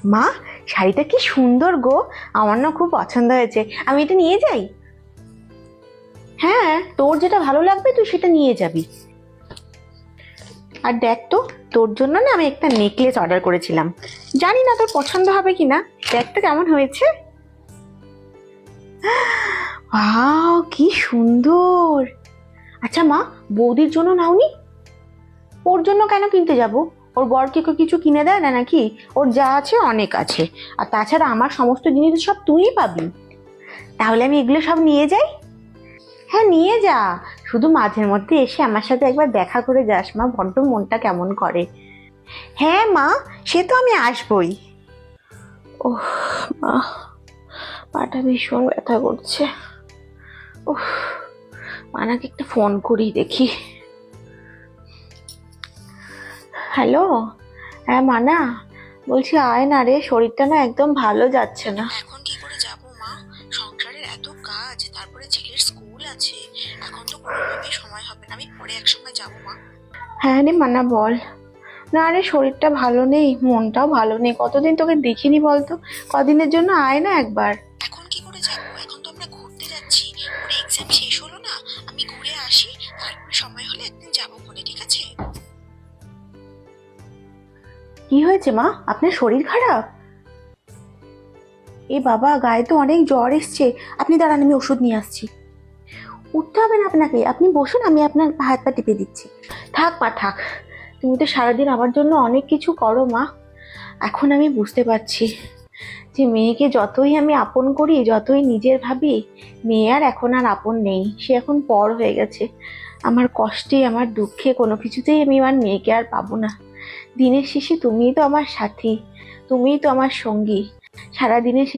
মা, শাড়িটা কি সুন্দর গো, আমার না খুব পছন্দ হয়েছে। আমি এটা নিয়ে যাই? হ্যাঁ, তোর যেটা ভালো লাগবে তুই সেটা নিয়ে যাবি। আর দেখ তো, তোর জন্য না আমি একটা নেকলেস অর্ডার করেছিলাম, জানি না তোর পছন্দ হবে কিনা। দেখ তো কেমন হয়েছে। ওয়াও, কি সুন্দর। আচ্ছা মা, বৌদির জন্য নাওনি? ওর জন্য কেন কিনতে যাব? ওর বর কি কিছু কিনে দেয় না নাকি? ওর যা আছে অনেক আছে। আর তাছাড়া আমার সমস্ত জিনিস সব তুইই পাবি। তাহলে আমি এগুলো সব নিয়ে যাই? হ্যাঁ, নিয়ে যা। শুধু মাঝের মধ্যে এসে আমার সাথে একবার দেখা করে যাস মা, বড্ড মনটা কেমন করে। হ্যাঁ মা, সে তো আমি আসবই। ওহ মা, পাটা ভীষণ ব্যথা করছে। ওহ, মানাকে একটা ফোন করি দেখি। হ্যালো। হ্যাঁ মানা, বলছি আয় না রে, শরীরটা না একদম ভালো যাচ্ছে না। এখন কি করে যাব মা? সংসারের এত কাজ, তারপরে ছেলের স্কুল আছে। এখন তো কোনোভাবেই সময় হবে না, আমি পরে এক সময় যাব মা। হ্যাঁ রে মানা, বল। না রে, শরীরটা ভালো নেই, মনটাও ভালো নেই। কতদিন তোকে দেখিনি বলতো, কদিনের জন্য আয় না একবার। এখন কি করে যাব? এখন তো আমরা ঘুরতে যাচ্ছি, ওর এক্সাম শেষ হলো না, আমি ঘুরে আসি, তারপরে সময় হলে একদিন যাবো বলে, ঠিক আছে? কি হয়েছে মা, আপনার শরীর খারাপ? এ বাবা, গায়ে তো অনেক জ্বর এসছে। আপনি দাঁড়ান, আমি ওষুধ নিয়ে আসছি। উঠতে হবে না আপনাকে, আপনি বসুন, আমি আপনার হাত পা টিপে দিচ্ছি। থাক মা থাক, তুমি তো সারাদিন আমার জন্য অনেক কিছু করো মা। এখন আমি বুঝতে পারছি যে মেয়েকে যতই আমি আপন করি, যতই নিজের ভাবি, মেয়ে আর এখন আর আপন নেই, সে এখন পর হয়ে গেছে। আমার কষ্টে, আমার দুঃখে কোনো কিছুতেই আমি আমার মেয়েকে আর পাবো না। দিনের শেষে তুমিই তো আমার সাথী, তুমিই তো আমার সঙ্গী। সারাদিনের